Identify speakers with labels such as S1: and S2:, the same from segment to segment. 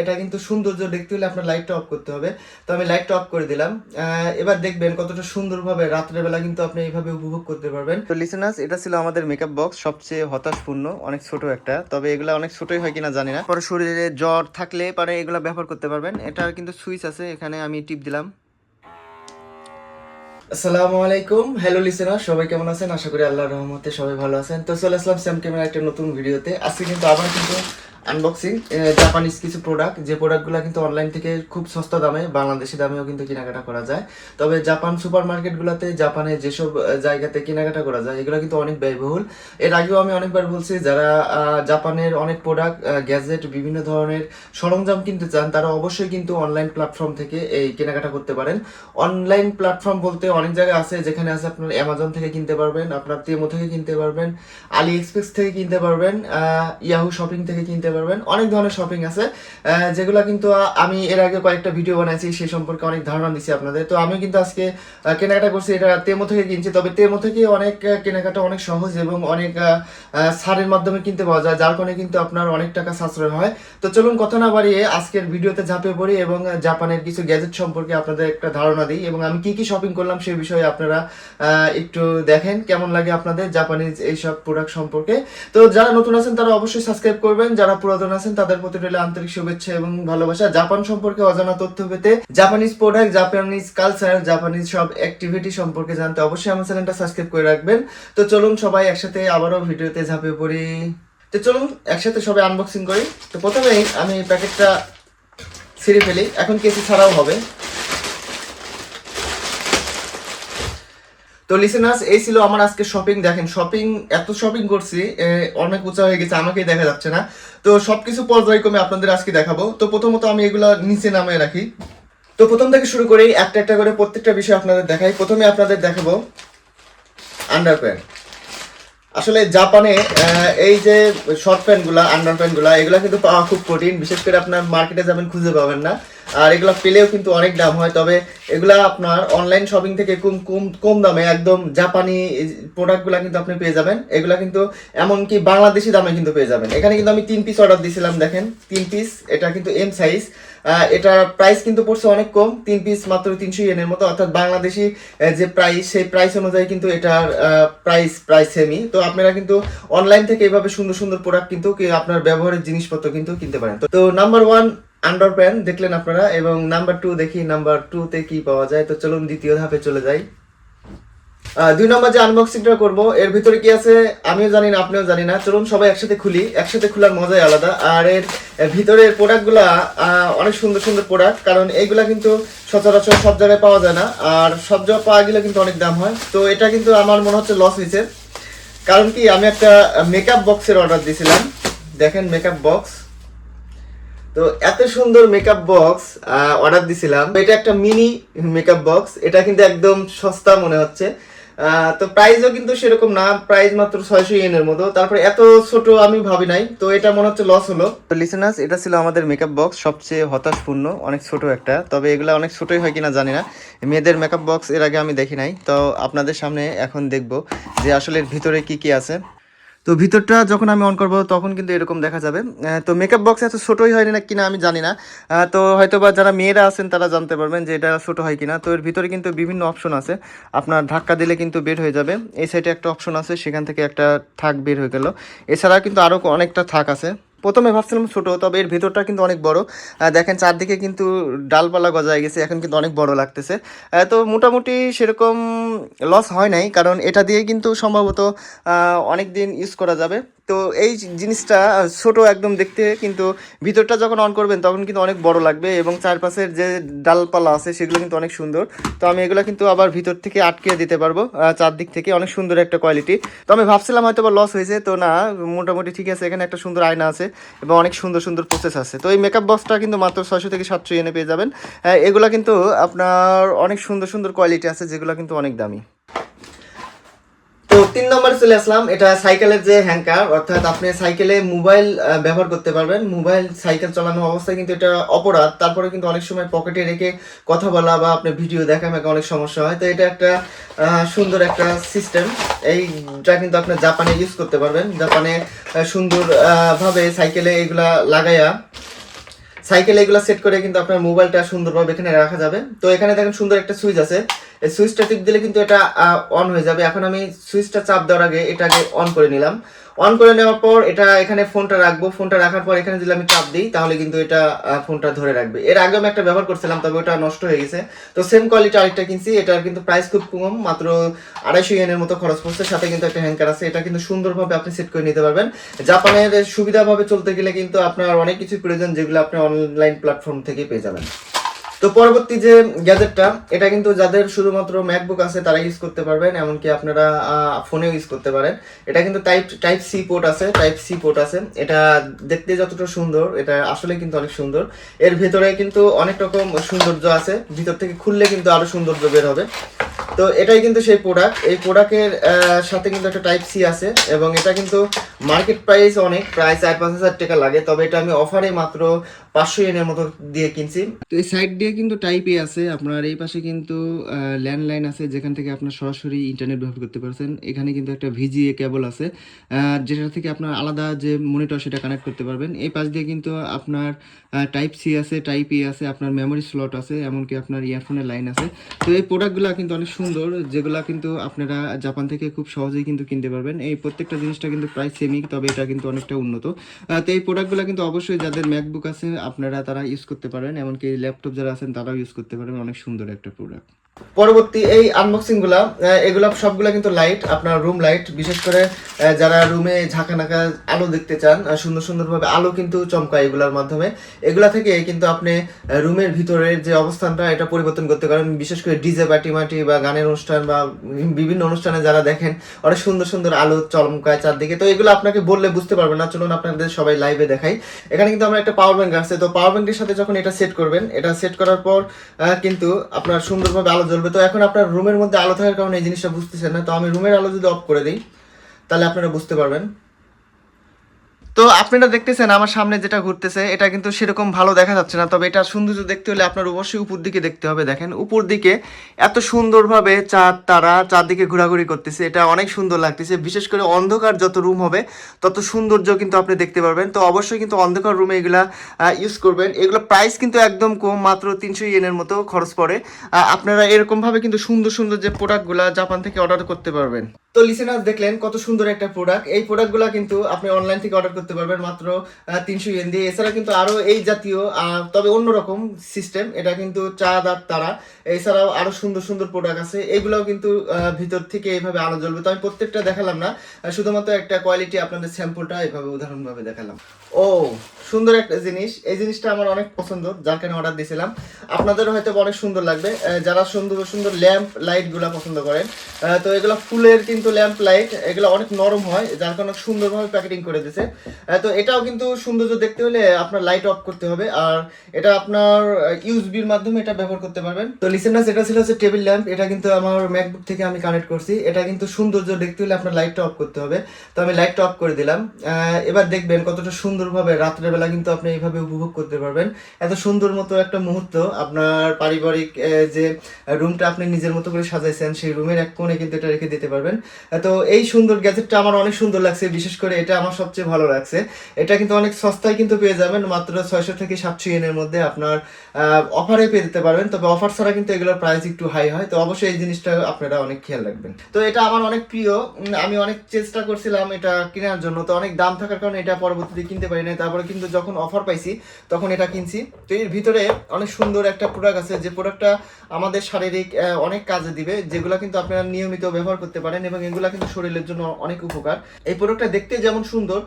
S1: এটা কিন্তু সৌন্দর্য দেখতে হলে আপনার লাইটটা অফ করতে হবে। তো আমি লাইটটা অফ করে দিলাম। এবার দেখবেন কতটা সুন্দরভাবে রাত্রেবেলা কিন্তু আপনি এইভাবে উপভোগ করতে পারবেন। তো লিসেনার্স, এটা ছিল আমাদের মেকআপ বক্স, সবচেয়ে হতাশপূর্ণ, অনেক ছোট একটা, তবে এগুলা অনেক ছোটই হয় কিনা জানি না। পরে শরীরে জ্বর থাকলে পরে এগুলা ব্যবহার করতে পারবেন। এটার কিন্তু সুইচ আছে, এখানে আমি টিপ দিলাম। আসসালামু আলাইকুম, হ্যালো লিসেনার, সবাই কেমন আছেন? আশা করি আল্লাহর রহমতে সবাই ভালো আছেন। তো চলে আসলাম স্যাম ক্যামেরা একটা নতুন ভিডিওতে। আজকে কিন্তু আবার কিন্তু আনবক্সিং জাপানিজ কিছু প্রোডাক্ট, যে প্রোডাক্টগুলো কিন্তু অনলাইন থেকে খুব সস্তা দামে, বাংলাদেশি দামেও কিন্তু কেনাকাটা করা যায়। তবে জাপান সুপার মার্কেটগুলোতে, জাপানে যেসব জায়গাতে কেনাকাটা করা যায়, এগুলো কিন্তু অনেক ব্যয়বহুল। এর আগেও আমি অনেকবার বলছি, যারা জাপানের অনেক প্রোডাক্ট, গ্যাজেট, বিভিন্ন ধরনের সরঞ্জাম কিনতে চান, তারা অবশ্যই কিন্তু অনলাইন প্ল্যাটফর্ম থেকে এই কেনাকাটা করতে পারেন। অনলাইন প্ল্যাটফর্ম বলতে অনেক জায়গায় আছে, যেখানে আছে আপনার অ্যামাজন থেকে কিনতে পারবেন, আপনার তেমো থেকে কিনতে পারবেন, আলি এক্সপ্রেস থেকে কিনতে পারবেন, ইয়াহু শপিং থেকে কিনতে পারবেন। অনেক ধরনের শপিং আছে, যেগুলো কিন্তু আমি এর আগে কয়েকটা ভিডিও বানাইছি, সেই সম্পর্কে অনেক ধারণা দিচ্ছি আপনাদের। তো আমি কিন্তু আজকে কেনাকাটা করছি, এটা তেমো থেকে কিনছি। তবে তেমো থেকে অনেক কেনাকাটা অনেক সহজ এবং অনেক ছাড়ের মাধ্যমে কিনতে পাওয়া যায়, যার কারণে কিন্তু আপনার অনেক টাকা সাশ্রয় হয়। তো চলুন কথা না বাড়িয়ে আজকের ভিডিওতে ঝাঁপিয়ে পড়ি এবং জাপানের কিছু গ্যাজেট সম্পর্কে আপনাদের একটা ধারণা দিই, এবং আমি কি কি শপিং করলাম সেই বিষয়ে আপনারা একটু দেখেন কেমন লাগে আপনাদের জাপানিজ এইসব প্রোডাক্ট সম্পর্কে। তো যারা নতুন আছেন তারা অবশ্যই সাবস্ক্রাইব করবেন, যারা পুরাতন আছেন তাদের প্রতি রইল আন্তরিক শুভেচ্ছা এবং ভালোবাসা। জাপান সম্পর্কে অজানা তথ্য পেতে, Japanese product, Japanese culture, Japanese সব অ্যাক্টিভিটি সম্পর্কে জানতে অবশ্যই আমার চ্যানেলটা সাবস্ক্রাইব করে রাখবেন। তো চলুন সবাই একসাথে আবারও ভিডিওতে ঝাঁপিয়ে পড়ি। তো চলুন একসাথে সবাই আনবক্সিং করি। তো প্রথমেই আমি প্যাকেটটা ছিঁড়ে ফেলি, এখন কেসি ছাড়াও হবে। তো লিসেনার্স, এই ছিল আমার আজকে শপিং। দেখেন, এত শপিং করছি, অনেক উঁচা হয়ে গেছে, আমাকেই দেখা যাচ্ছে না। তো সবকিছু পর্যায়ক্রমে আপনাদের আজকে দেখাবো। তো প্রথমত আমি এগুলা নিচে নামিয়ে রাখি। তো প্রথম থেকে শুরু করেই একটা একটা করে প্রত্যেকটা বিষয় আপনাদের দেখাই। প্রথমে আপনাদের দেখাবো আন্ডারপ্যান্ট। আসলে জাপানে এই যে শর্ট প্যান্টগুলা, আন্ডার প্যান্টগুলা, এগুলা কিন্তু পাওয়া খুব কঠিন। বিশেষ করে আপনার মার্কেটে যাবেন, খুঁজে পাবেন না। আর এগুলা পেলেও কিন্তু অনেক দাম হয়। তবে এগুলা আপনার অনলাইন শপিং থেকে কম কম কম দামে একদম জাপানি প্রোডাক্টগুলা কিন্তু আপনি পেয়ে যাবেন। এগুলা কিন্তু এমনকি বাংলাদেশি দামে কিন্তু পেয়ে যাবেন। এখানে কিন্তু আমি 3 পিস অর্ডার দিয়েছিলাম, দেখেন 3 পিস। এটা কিন্তু এম সাইজ। এটার প্রাইস কিন্তু পড়ছে অনেক কম, 3 পিস মাত্র 300 ইয়েনের মতো, অর্থাৎ বাংলাদেশি যে প্রাইস, সেই প্রাইস অনুযায়ী কিন্তু এটার প্রাইস সেমই। তো আপনারা কিন্তু অনলাইন থেকে এইভাবে সুন্দর সুন্দর প্রোডাক্ট কিন্তু আপনার ব্যবহারের জিনিসপত্র কিন্তু কিনতে পারেন। তো নাম্বার 1 আন্ডার প্যান্ট দেখলেন আপনারা, এবং নাম্বার 2 দেখি নাম্বার 2 তে কি পাওয়া যায়। তো চলুন দ্বিতীয় ধাপে চলে যাই। 2 নম্বর যে আনবক্সিংটা করবো, এর ভিতরে কি আছে আমিও জানি না, আপনিও জানি না। চলুন সবাই একসাথে খুলি, একসাথে খোলার মজাই আলাদা। আর এর ভিতরের প্রোডাক্টগুলা অনেক সুন্দর সুন্দর প্রোডাক্ট, কারণ এইগুলা কিন্তু সচরাচর সব জায়গায় পাওয়া যায় না, আর সব জায়গায় পাওয়া গেলে কিন্তু অনেক দাম হয়। তো এটা কিন্তু আমার মনে হচ্ছে লস হয়েছে, কারণ কি আমি একটা মেকআপ বক্সের অর্ডার দিয়েছিলাম। দেখেন মেকআপ বক্স, তো এত সুন্দর মেকআপ বক্স অর্ডার দিছিলাম। এটা একটা মিনি মেকআপ বক্স, এটা কিন্তু একদম সস্তা মনে হচ্ছে। তো প্রাইসও কিন্তু সেরকম না, প্রাইস মাত্র 600 ইয়েনের মতো। তারপরে এত ছোট আমি ভাবি নাই, তো এটা মনে হচ্ছে লস হলো। তো লিসেনার্স, এটা ছিল আমাদের মেকআপ বক্স, সবচেয়ে হতাশপূর্ণ, অনেক ছোট একটা, তবে এগুলো অনেক ছোটই হয় কিনা জানি না। মেয়েদের মেকআপ বক্স এর আগে আমি দেখি নাই, তো আপনাদের সামনে এখন দেখবো যে আসলে এর ভিতরে কি কি আছে। তো ভিতরটা যখন আমি অন করবো তখন কিন্তু এরকম দেখা যাবে। তো মেকআপ বক্স এত ছোটোই হয়নি না কিনা আমি জানি না। তো হয়তো বা যারা মেয়েরা আছেন তারা জানতে পারবেন যে এটা ছোটো হয় কিনা। তো এর ভিতরে কিন্তু বিভিন্ন অপশন আছে, আপনার ধাক্কা দিলে কিন্তু বের হয়ে যাবে। এই সাইডে একটা অপশন আছে, সেখান থেকে একটা থাক বের হয়ে গেল। এছাড়া কিন্তু আরও অনেকটা থাক আছে। প্রথমে ভাবছিলাম ছোটো, তবে এর ভেতরটা কিন্তু অনেক বড়। দেখেন চারদিকে কিন্তু ডালপালা গজায় গেছে, এখন কিন্তু অনেক বড় লাগতেছে। তো মোটামুটি সেরকম লস হয় নাই, কারণ এটা দিয়ে কিন্তু সম্ভবত অনেক দিন ইউজ করা যাবে। তো এই জিনিসটা ছোট একদম দেখতে, কিন্তু ভিতরটা যখন অন করবেন তখন কিন্তু অনেক বড় লাগবে, এবং চারপাশের যে ডালপালা আছে সেগুলো কিন্তু অনেক সুন্দর। তো আমি এগুলো কিন্তু আবার ভিতর থেকে আটকে দিতে পারবো, চারদিক থেকে অনেক সুন্দর একটা কোয়ালিটি। তো আমি ভাবছিলাম হয়তো বা লস হয়েছে, তো না, মোটামুটি ঠিক আছে। এখানে একটা সুন্দর আয়না আছে এবং অনেক সুন্দর সুন্দর প্রসেস আছে। তো এই মেকআপ বক্সটা কিন্তু মাত্র 600 থেকে 700 এনে পেয়ে যাবেন। এগুলো কিন্তু আপনার অনেক সুন্দর সুন্দর কোয়ালিটি আছে, যেগুলো কিন্তু অনেক দামি। তো 3 নম্বরে চলে আসলাম। এটা সাইকেলের যে হ্যাঙ্কার, অর্থাৎ আপনি সাইকেলে মোবাইল ব্যবহার করতে পারবেন। মোবাইল সাইকেল চালানো অবস্থায় কিন্তু এটা অপরাধ, তারপরে কিন্তু অনেক সময় পকেটে রেখে কথা বলা বা আপনি ভিডিও দেখা মেকা অনেক সমস্যা হয়। তো এটা একটা সুন্দর একটা সিস্টেম, এইটা কিন্তু আপনি জাপানে ইউজ করতে পারবেন। জাপানে সুন্দর ভাবে সাইকেলে এগুলা লাগাইয়া সাইকেল এগুলো সেট করে কিন্তু আপনার মোবাইলটা সুন্দরভাবে এখানে রাখা যাবে। তো এখানে দেখেন সুন্দর একটা সুইচ আছে, এই সুইচটা টিপ দিলে কিন্তু এটা অন হয়ে যাবে। এখন আমি সুইচটা চাপ দেওয়ার আগে এটাকে অন করে নিলাম। অন করে নেওয়ার পর এটা এখানে ফোনটা রাখবো, ফোনটা রাখার পর এখানে যদি আমি চাপ দিই তাহলে কিন্তু এটা ফোনটা ধরে রাখবে। এর আগে আমি একটা ব্যবহার করছিলাম, তবে ওটা নষ্ট হয়ে গেছে। তো সেম কোয়ালিটি আরেকটা কিনছি, এটার কিন্তু প্রাইস খুব কম, মাত্র 250 ইয়েনের মতো খরচ পড়ছে। সাথে কিন্তু একটা হ্যাঙ্কার আছে, এটা কিন্তু সুন্দরভাবে আপনি সেট করে নিতে পারবেন। জাপানের সুবিধাভাবে চলতে গেলে কিন্তু আপনার অনেক কিছু প্রয়োজন, যেগুলো আপনি অনলাইন প্ল্যাটফর্ম থেকে পেয়ে যাবেন। তো পরবর্তী যে গ্যাজেটটা, এটা কিন্তু যাদের শুধুমাত্র ম্যাকবুক আছে তারা ইউজ করতে পারবেন, এমনকি আপনারা ফোনেও ইউজ করতে পারেন। এটা কিন্তু টাইপ সি পোর্ট আছে, এটা দেখতে যতটা সুন্দর, এটা আসলে কিন্তু অনেক সুন্দর। এর ভেতরে কিন্তু অনেক রকম সৌন্দর্য আছে, ভিতর থেকে খুললে কিন্তু আরো সৌন্দর্য বের হবে। তো এটাই কিন্তু সেই প্রোডাক্ট, এই প্রোডাক্টের সাথে কিন্তু একটা টাইপ সি আছে, এবং এটা কিন্তু মার্কেট প্রাইস অনেক, প্রায় 4-5 হাজার টাকা লাগে, তবে এটা আমি অফারে মাত্র 500 ইয়েনের মতো দিয়ে কিনছি। তো এই সাইড দিয়ে কিন্তু টাইপ এ আছে, আপনার এই পাশে কিন্তু ল্যান্ডলাইন আছে, যেখান থেকে আপনার সরাসরি ইন্টারনেট ব্যবহার করতে পারছেন। এখানে কিন্তু একটা ভিজিএ কেবল আছে, যেটা থেকে আপনার আলাদা যে মনিটর সেটা কানেক্ট করতে পারবেন। এই পাশ দিয়ে কিন্তু আপনার টাইপ সি আছে, টাইপ এ আছে, আপনার মেমোরি স্লট আছে, এমনকি আপনার ইয়ারফোনের লাইন আছে। তো এই প্রোডাক্টগুলো কিন্তু অনেক সুন্দর, যেগুলো কিন্তু আপনারা জাপান থেকে খুব সহজেই কিন্তু কিনতে পারবেন। এই প্রত্যেকটা জিনিসটা কিন্তু প্রায় সেমই, তবে এটা কিন্তু অনেকটা উন্নত। তো এই প্রোডাক্টগুলো কিন্তু অবশ্যই যাদের ম্যাকবুক আছে আপনারা তারা ইউজ করতে পারেন, এমনকি ল্যাপটপ যারা আছেন তারাও ইউজ করতে পারেন, অনেক সুন্দর একটা প্রোডাক্ট। পরবর্তী এই আনবক্সিং গুলা, এগুলা সবগুলা কিন্তু লাইট, আপনার রুম লাইট, বিশেষ করে যারা রুমে ঝাঁকা নাকা আলো দেখতে চান, সুন্দর সুন্দরভাবে আলো কিন্তু চমকায় এগুলার মাধ্যমে। এগুলা থেকে কিন্তু আপনি রুমের ভিতরের যে অবস্থানটা এটা পরিবর্তন করতে পারেন। বিশেষ করে ডিজে পার্টি মাটি বা গানের অনুষ্ঠান বা বিভিন্ন অনুষ্ঠানে যারা দেখেন, অনেক সুন্দর সুন্দর আলো চমকায় চারদিকে। তো এগুলো আপনাকে বললে বুঝতে পারবেন না, চলুন আপনাদের সবাই লাইভে দেখাই। এখানে কিন্তু আমরা একটা পাওয়ার ব্যাংক আছে, তো পাওয়ার ব্যাংকের সাথে যখন এটা সেট করবেন, এটা সেট করার পর কিন্তু আপনার সুন্দরভাবে আলো জ্বলবে। তো এখন আপনার রুমের মধ্যে আলো থাকার কারণে এই জিনিসটা বুঝতেছেন না, তো আমি রুমের আলো যদি অফ করে দিই তাহলে আপনারা বুঝতে পারবেন। তো আপনারা দেখতেছেন আমার সামনে যেটা ঘুরতেছে, এটা কিন্তু সেরকম ভালো দেখা যাচ্ছে না, তবে এটা সৌন্দর্য দেখতে হলে আপনার অবশ্যই উপর দিকে দেখতে হবে। দেখেন উপর দিকে এত সুন্দরভাবে চাঁদ তারা চারদিকে ঘোরাঘুরি করতেছে, এটা অনেক সুন্দর লাগতেছে। বিশেষ করে অন্ধকার যত রুম হবে তত সৌন্দর্য কিন্তু আপনি দেখতে পারবেন। তো অবশ্যই কিন্তু অন্ধকার রুমে এগুলা ইউজ করবেন। এগুলো প্রাইস কিন্তু একদম কম, মাত্র 300 ইয়েনের মতো খরচ পড়ে। আপনারা এরকমভাবে কিন্তু সুন্দর সুন্দর যে প্রোডাক্টগুলো জাপান থেকে অর্ডার করতে পারবেন। তো লিসেনার্স দেখলেন কত সুন্দর একটা প্রোডাক্ট, এই প্রোডাক্টগুলো কিন্তু আপনি অনলাইন থেকে অর্ডার করতে পারবেন মাত্র 300 ইয়েন দিয়ে। এছাড়া কিন্তু আরো এই জাতীয় তবে অন্যরকম সিস্টেম, এটা কিন্তু চাঁদ আর তারা, এছাড়াও আরো সুন্দর সুন্দর প্রোডাক্ট আছে, এগুলোও কিন্তু ভিতর থেকে এইভাবে আলো জ্বলবে। তো আমি প্রত্যেকটা দেখালাম না, শুধুমাত্র একটা কোয়ালিটি আপনাদের স্যাম্পলটা এইভাবে উদাহরণভাবে দেখালাম। ও সুন্দর একটা জিনিস, এই জিনিসটা আমার অনেক পছন্দ, যার কারণে অর্ডার দিয়েছিলাম। আপনাদেরও হয়তো অনেক সুন্দর লাগবে যারা সুন্দর সুন্দর ল্যাম্প লাইট গুলা পছন্দ করেন। তো এগুলো ফুলের কিন্তু ল্যাম্প লাইট, এগুলো অনেক নরম হয়, যার কারণে সুন্দরভাবে প্যাকেটিং করে দিয়েছে। তো এটাও কিন্তু সৌন্দর্য দেখতে হলে আপনার লাইট অফ করতে হবে, আর এটা আপনার ইউএসবির মাধ্যমে এটা ব্যবহার করতে পারবেন। তো লিসেনার্স এটা ছিল হচ্ছে টেবিল ল্যাম্প, এটা কিন্তু আমার ম্যাকবুক থেকে আমি কানেক্ট করছি। এটা কিন্তু সৌন্দর্য দেখতে হলে আপনার লাইটটা অফ করতে হবে, তো আমি লাইটটা অফ করে দিলাম। এবার দেখবেন কতটা সুন্দরভাবে রাত্রেবেলা কিন্তু আপনি এইভাবে উপভোগ করতে পারবেন। এত সুন্দর মতো একটা মুহূর্ত, আপনার পারিবারিক যে রুমটা আপনি নিজের মতো করে সাজাইছেন সেই রুমের এক কোণে কিন্তু এটা রেখে দিতে পারবেন। তো এই সুন্দর গ্যাজেটটা আমার অনেক সুন্দর লাগছে, বিশেষ করে এটা আমার সবচেয়ে ভালো লাগছে। এটা কিন্তু অনেক সস্তায় কিন্তু পেয়ে যাবেন, মাত্র 600 থেকে 700 ইয়েনের মধ্যে আপনার অফারে পেয়ে দিতে পারবেন। তবে অফার ছাড়া কিন্তু এগুলোর প্রাইস একটু হাই হয়, তো অবশ্যই এই জিনিসটা আপনারা অনেক খেয়াল রাখবেন। তো এটা আমার অনেক প্রিয়, আমি অনেক চেষ্টা করছিলাম এটা কেনার জন্য, তো অনেক দাম থাকার কারণে এটা পরবর্তীতে কিনতে পারি না। তারপরে কিন্তু যখন অফার পাইছি তখন এটা কিনছি। তো এর ভিতরে অনেক সুন্দর একটা প্রোডাক্ট আছে, যে প্রোডাক্টটা আমাদের শারীরিক অনেক কাজে দিবে, যেগুলো কিন্তু আপনারা নিয়মিত ব্যবহার করতে পারেন, এবং এগুলা কিন্তু শরীরের জন্য অনেক উপকার। এই প্রোডাক্টটা দেখতে যেমন সুন্দর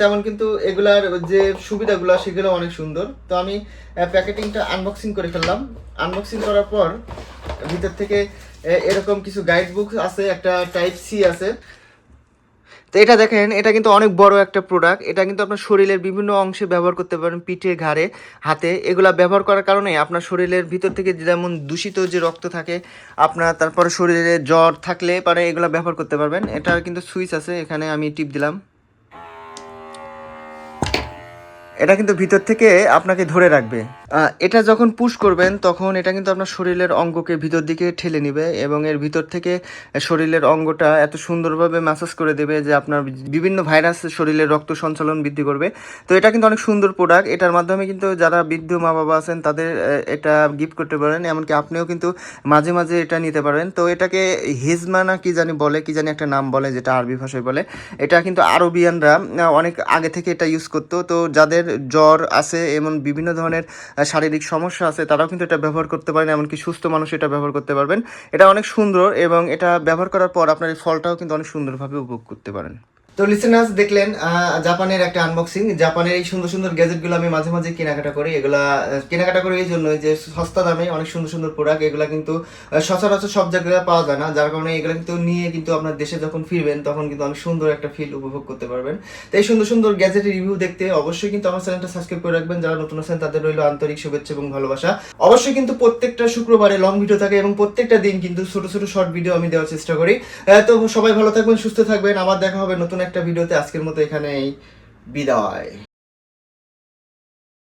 S1: তেমন কিন্তু এগুলার যে সুবিধাগুলো সেগুলো অনেক সুন্দর। তো আমি প্যাকেটিংটা আনবক্সিং করে ফেললাম। আনবক্সিং করার পর ভিতর থেকে এরকম কিছু গাইড বুক আছে, একটা টাইপ সি আছে। তো এটা দেখেন, এটা কিন্তু অনেক বড় একটা প্রোডাক্ট, এটা কিন্তু আপনার শরীরের বিভিন্ন অংশে ব্যবহার করতে পারেন, পিঠে ঘাড়ে হাতে। এগুলা ব্যবহার করার কারণে আপনার শরীরের ভিতর থেকে যেমন দূষিত যে রক্ত থাকে আপনার, তারপরে শরীরে জ্বর থাকলে পরে এগুলা ব্যবহার করতে পারবেন। এটার কিন্তু সুইচ আছে, এখানে আমি টিপ দিলাম, এটা কিন্তু ভিতর থেকে আপনাকে ধরে রাখবে। এটা যখন পুশ করবেন তখন এটা কিন্তু আপনার শরীরের অঙ্গকে ভিতর দিকে ঠেলে নিবে এবং এর ভিতর থেকে শরীরের অঙ্গটা এত সুন্দরভাবে ম্যাসাজ করে দেবে যে আপনার বিভিন্ন ভাইরাস শরীরের রক্ত সঞ্চালন বৃদ্ধি করবে। তো এটা কিন্তু অনেক সুন্দর প্রোডাক্ট। এটার মাধ্যমে কিন্তু যারা বৃদ্ধ মা বাবা আছেন তাদের এটা গিফট করতে পারেন, এমনকি আপনিও কিন্তু মাঝে মাঝে এটা নিতে পারেন। তো এটাকে হিজমা না কি জানি বলে, কি জানি একটা নাম বলে যেটা আরবি ভাষায় বলে। এটা কিন্তু আরবিয়ানরা অনেক আগে থেকে এটা ইউজ করতো। তো যাদের জ্বর আছে এমন বিভিন্ন ধরনের শারীরিক সমস্যা আছে তারাও কিন্তু এটা ব্যবহার করতে পারেন, এমনকি সুস্থ মানুষ এটা ব্যবহার করতে পারবেন। এটা অনেক সুন্দর এবং এটা ব্যবহার করার পর আপনার এই ফলটাও কিন্তু অনেক সুন্দরভাবে উপভোগ করতে পারেন। তো লিসেনার্স দেখলেন জাপানের একটা আনবক্সিং। জাপানের এই সুন্দর সুন্দর গ্যাজেটগুলো আমি মাঝে মাঝে কেনাকাটা করি। এগুলা কেনাকাটা করি এই জন্যই যে সস্তা দামে অনেক সুন্দর সুন্দর প্রোডাক্ট। এগুলা কিন্তু সচরাচর সব জায়গায় পাওয়া যায় না, যার কারণে এগুলো কিন্তু নিয়ে কিন্তু আপনার দেশে যখন ফিরবেন তখন কিন্তু অনেক সুন্দর একটা ফিল উপভোগ করতে পারবেন। তো এই সুন্দর সুন্দর গ্যাজেটের রিভিউ দেখতে অবশ্যই কিন্তু আমার চ্যানেলটা সাবস্ক্রাইব করে রাখবেন। যারা নতুন আছেন তাদের রইল আন্তরিক শুভেচ্ছা এবং ভালোবাসা। অবশ্যই কিন্তু প্রত্যেকটা শুক্রবারে লং ভিডিও থাকে এবং প্রত্যেকটা দিন কিন্তু ছোট ছোট শর্ট ভিডিও আমি দেওয়ার চেষ্টা করি। তো সবাই ভালো থাকবেন, সুস্থ থাকবেন। আবার দেখা হবে নতুন একটা ভিডিওতে। আজকের মতো এখানেই বিদায়।